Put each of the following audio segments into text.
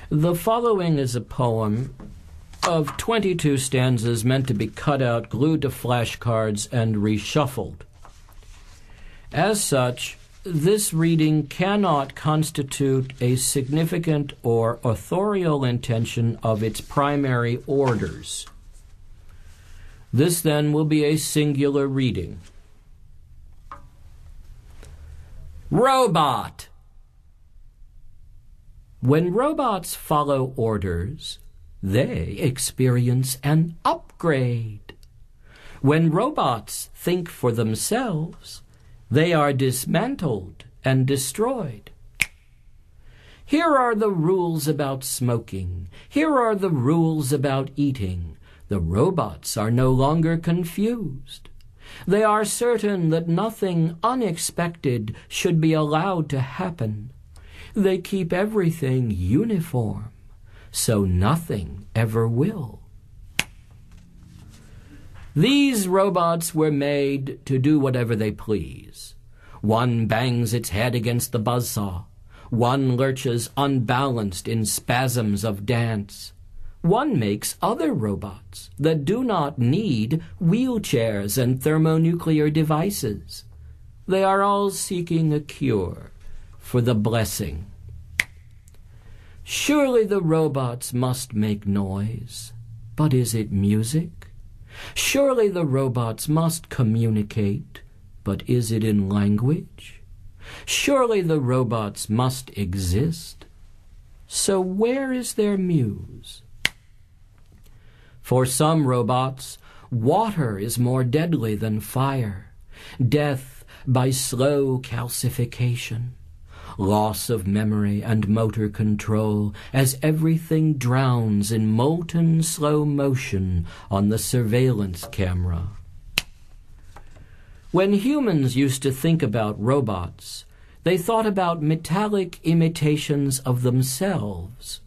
The following is a poem of 22 stanzas meant to be cut out, glued to flashcards, and reshuffled. As such, this reading cannot constitute a significant or authorial intention of its primary orders. This then will be a singular reading. Robot. When robots follow orders, they experience an upgrade. When robots think for themselves, they are dismantled and destroyed. Here are the rules about smoking. Here are the rules about eating. The robots are no longer confused. They are certain that nothing unexpected should be allowed to happen. They keep everything uniform, so nothing ever will. These robots were made to do whatever they please. One bangs its head against the buzzsaw. One lurches unbalanced in spasms of dance. One makes other robots that do not need wheelchairs and thermonuclear devices. They are all seeking a cure for the blessing. Surely the robots must make noise, but is it music? Surely the robots must communicate, but is it in language? Surely the robots must exist. So where is their muse? For some robots, water is more deadly than fire, death by slow calcification, loss of memory and motor control as everything drowns in molten slow motion on the surveillance camera. When humans used to think about robots, they thought about metallic imitations of themselves,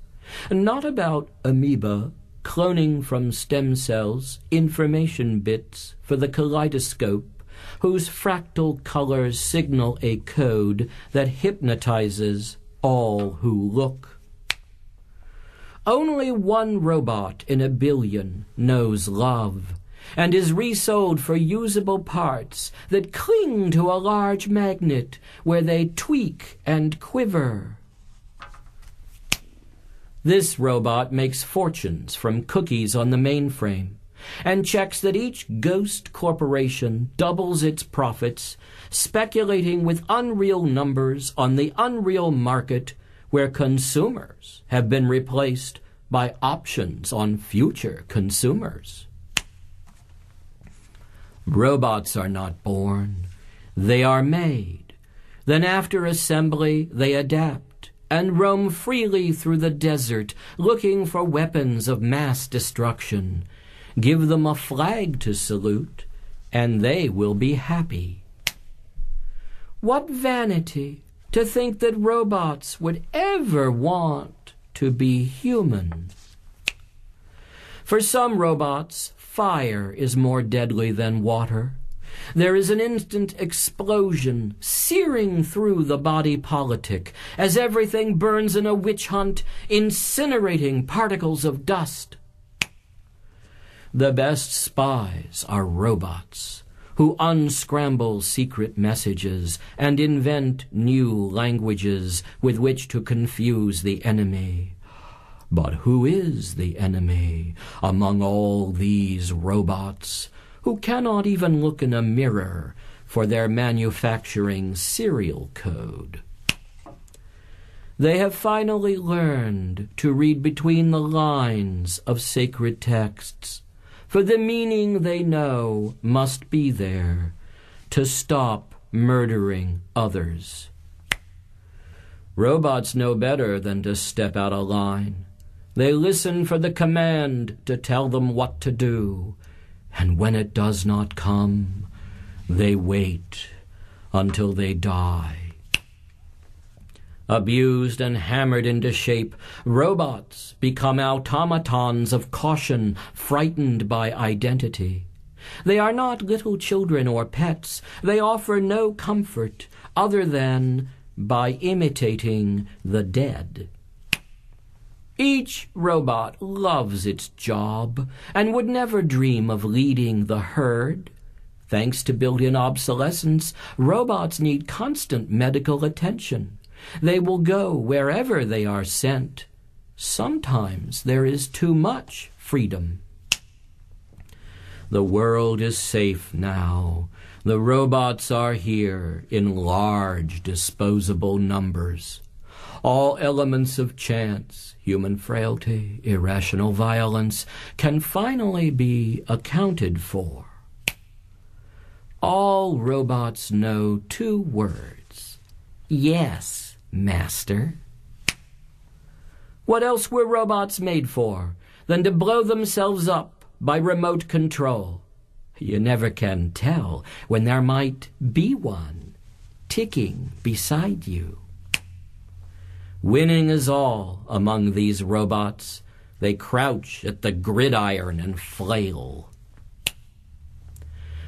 not about amoeba cloning from stem cells information bits for the kaleidoscope, whose fractal colors signal a code that hypnotizes all who look. Only one robot in a billion knows love, and is resold for usable parts that cling to a large magnet where they tweak and quiver. This robot makes fortunes from cookies on the mainframe and checks that each ghost corporation doubles its profits, speculating with unreal numbers on the unreal market where consumers have been replaced by options on future consumers. Robots are not born, they are made. Then after assembly, they adapt and roam freely through the desert, looking for weapons of mass destruction. Give them a flag to salute, and they will be happy. What vanity to think that robots would ever want to be human. For some robots, fire is more deadly than water. There is an instant explosion searing through the body politic as everything burns in a witch hunt, incinerating particles of dust. The best spies are robots who unscramble secret messages and invent new languages with which to confuse the enemy. But who is the enemy among all these robots who cannot even look in a mirror for their manufacturing serial code? They have finally learned to read between the lines of sacred texts, for the meaning they know must be there to stop murdering others. Robots know better than to step out of line. They listen for the command to tell them what to do, and when it does not come, they wait until they die. Abused and hammered into shape, robots become automatons of caution, frightened by identity. They are not little children or pets. They offer no comfort other than by imitating the dead. Each robot loves its job and would never dream of leading the herd. Thanks to built-in obsolescence, robots need constant medical attention. They will go wherever they are sent. Sometimes there is too much freedom. The world is safe now. The robots are here in large disposable numbers. All elements of chance, human frailty, irrational violence, can finally be accounted for. All robots know 2 words. Yes, master. What else were robots made for than to blow themselves up by remote control? You never can tell when there might be one ticking beside you. Winning is all among these robots. They crouch at the gridiron and flail.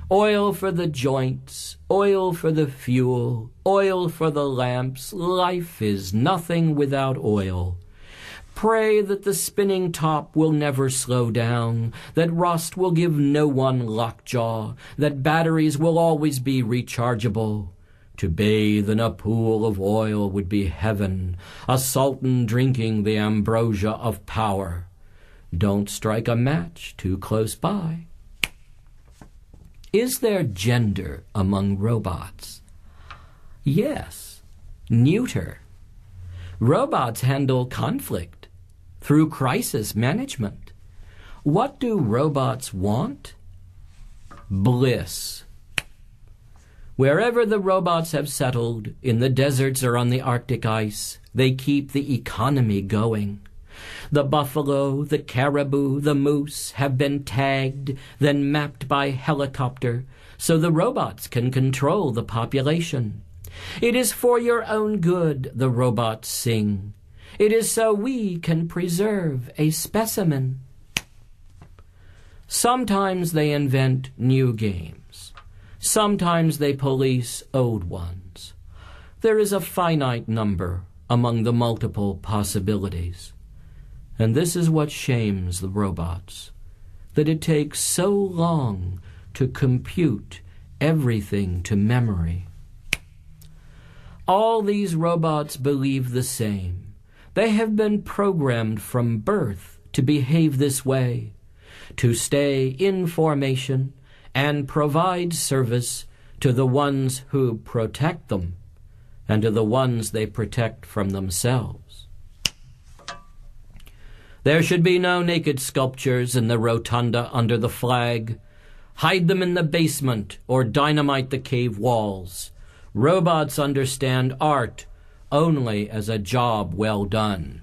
Oil for the joints, oil for the fuel, oil for the lamps. Life is nothing without oil. Pray that the spinning top will never slow down, that rust will give no one lockjaw, that batteries will always be rechargeable. To bathe in a pool of oil would be heaven, a sultan drinking the ambrosia of power. Don't strike a match too close by. Is there gender among robots? Yes, neuter. Robots handle conflict through crisis management. What do robots want? Bliss. Wherever the robots have settled, in the deserts or on the Arctic ice, they keep the economy going. The buffalo, the caribou, the moose have been tagged, then mapped by helicopter, so the robots can control the population. It is for your own good, the robots sing. It is so we can preserve a specimen. Sometimes they invent new games. Sometimes they police old ones. There is a finite number among the multiple possibilities. And this is what shames the robots, that it takes so long to compute everything to memory. All these robots believe the same. They have been programmed from birth to behave this way, to stay in formation and provide service to the ones who protect them and to the ones they protect from themselves. There should be no naked sculptures in the rotunda under the flag. Hide them in the basement or dynamite the cave walls. Robots understand art only as a job well done.